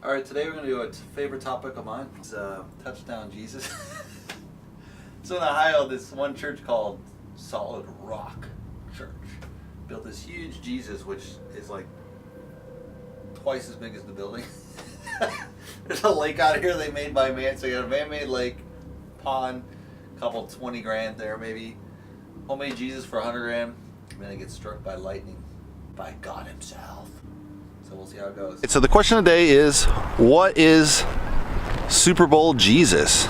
Alright, today we're going to do a favorite topic of mine. It's Touchdown Jesus. So in Ohio, this one church called Solid Rock Church built this huge Jesus, which is like twice as big as the building. There's a lake out here they made by man, so you got a man-made lake, pond, couple 20 grand there maybe. Homemade Jesus for 100 grand, and then it gets struck by lightning by God himself. So we'll see how it goes. So the question of the day is, what is Super Bowl Jesus?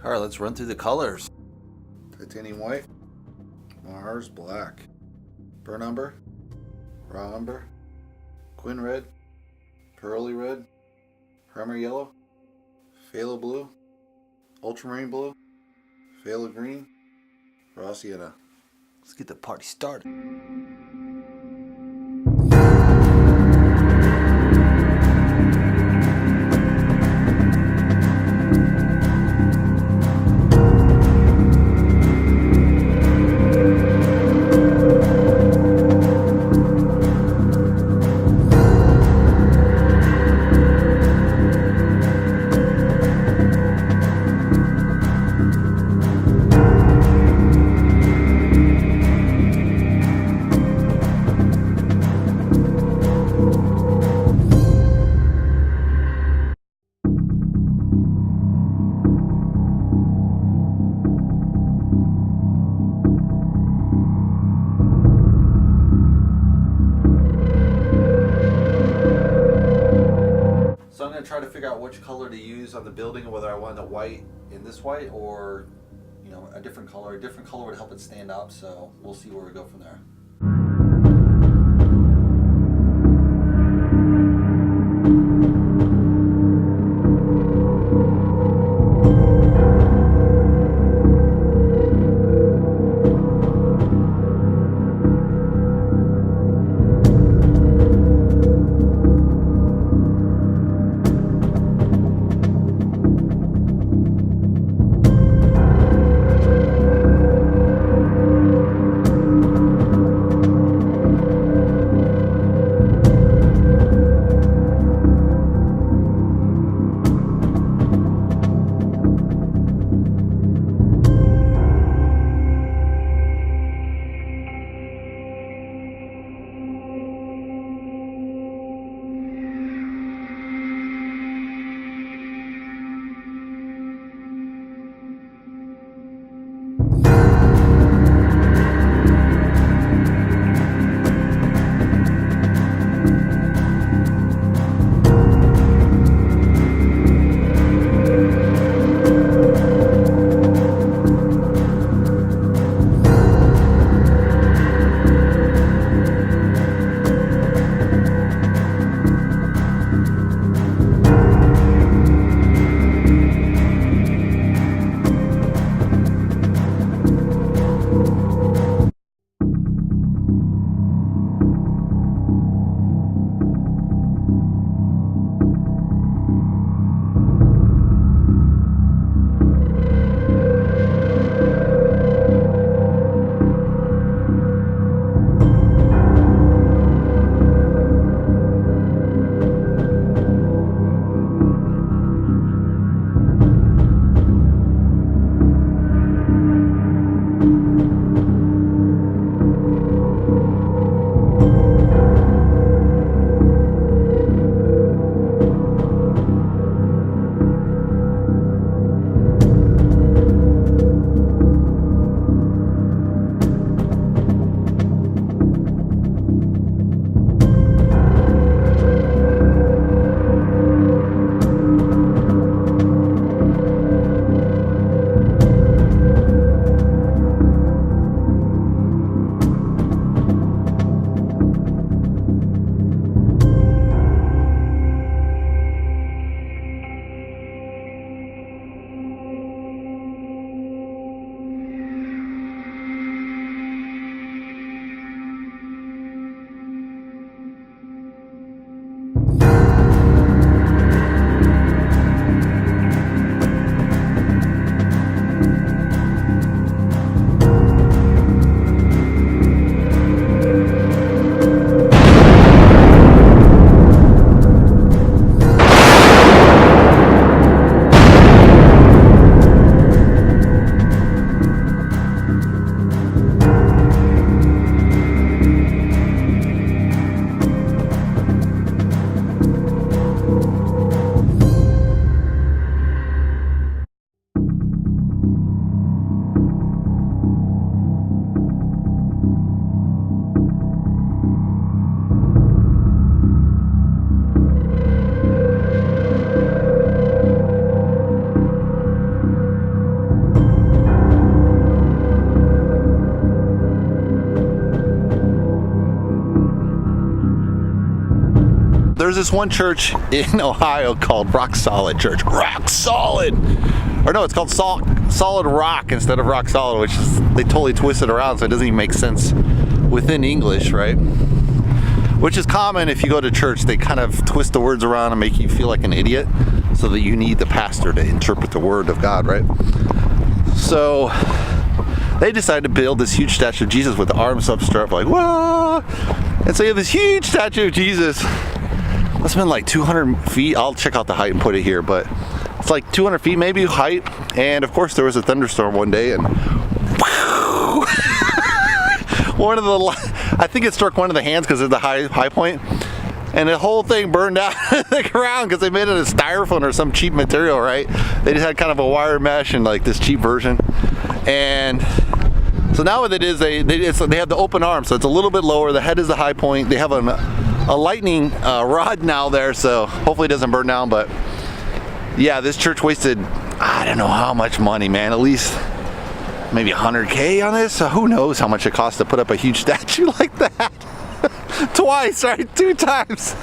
All right, let's run through the colors. Titanium white, Mars black, burnt umber, raw umber, quin red, pearly red, primary yellow, phthalo blue, ultramarine blue, phthalo green, raw sienna. Let's get the party started. So I'm going to try to figure out which color to use on the building, whether I want the white in this white or, you know, a different color. A different color would help it stand up, so we'll see where we go from there. was this one church in Ohio called Rock Solid Church. Rock Solid! Or no, it's called Solid Rock instead of Rock Solid, which is, they totally twisted around, so it doesn't even make sense within English, right? Which is common if you go to church. They kind of twist the words around and make you feel like an idiot so that you need the pastor to interpret the word of God, right? So they decided to build this huge statue of Jesus with the arms upstretched, like, whoa! And so you have this huge statue of Jesus. That's been like 200 feet. I'll check out the height and put it here, but it's like 200 feet maybe height. And of course there was a thunderstorm one day, and one of the, I think it struck one of the hands because of the high point, and the whole thing burned out to the ground because they made it of styrofoam or some cheap material, right? They just had kind of a wire mesh and like this cheap version. And so now what it is, they have the open arm, so it's a little bit lower. The head is the high point. They have a lightning rod now there, so hopefully it doesn't burn down. But yeah, this church wasted, I don't know how much money, man. At least maybe 100K on this. So who knows how much it costs to put up a huge statue like that? Twice, right? 2 times.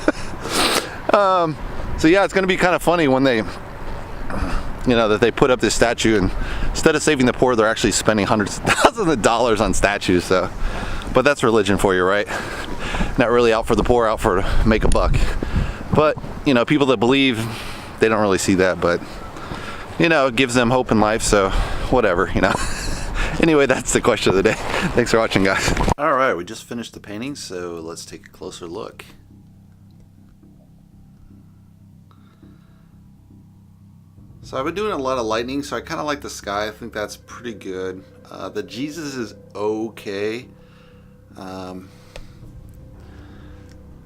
So yeah, it's gonna be kind of funny when they, you know, that they put up this statue, and instead of saving the poor, they're actually spending hundreds of thousands of dollars on statues. So, but that's religion for you, right? Not really out for the poor, out for to make a buck. But you know, people that believe, they don't really see that, but you know, it gives them hope in life. So whatever, you know. Anyway, that's the question of the day. Thanks for watching, guys. All right, we just finished the painting, so let's take a closer look. So I've been doing a lot of lightning, so I kind of like the sky. I think that's pretty good. The Jesus is okay. You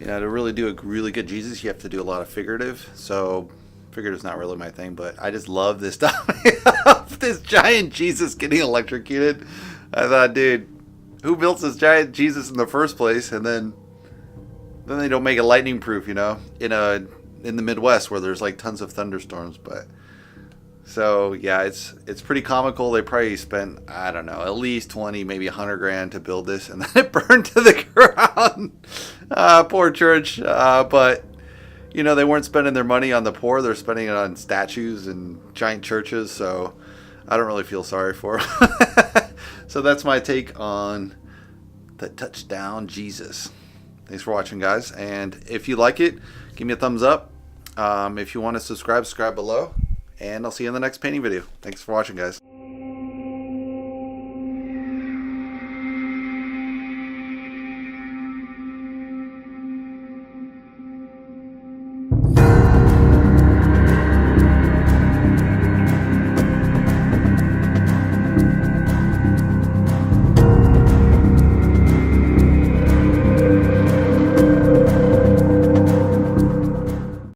know, to really do a really good Jesus, you have to do a lot of figurative. So figurative's not really my thing, but I just love this stuff. This giant Jesus getting electrocuted. I thought, dude, who built this giant Jesus in the first place? And then they don't make it lightning proof, you know, in the Midwest where there's like tons of thunderstorms. But so yeah, it's pretty comical. They probably spent, I don't know, at least 20, maybe 100 grand to build this, and then it burned to the ground. Poor church. But you know, they weren't spending their money on the poor. They're spending it on statues and giant churches. So I don't really feel sorry for them. So that's my take on the touchdown Jesus. Thanks for watching, guys. And if you like it, give me a thumbs up. If you want to subscribe below. And I'll see you in the next painting video. Thanks for watching, guys.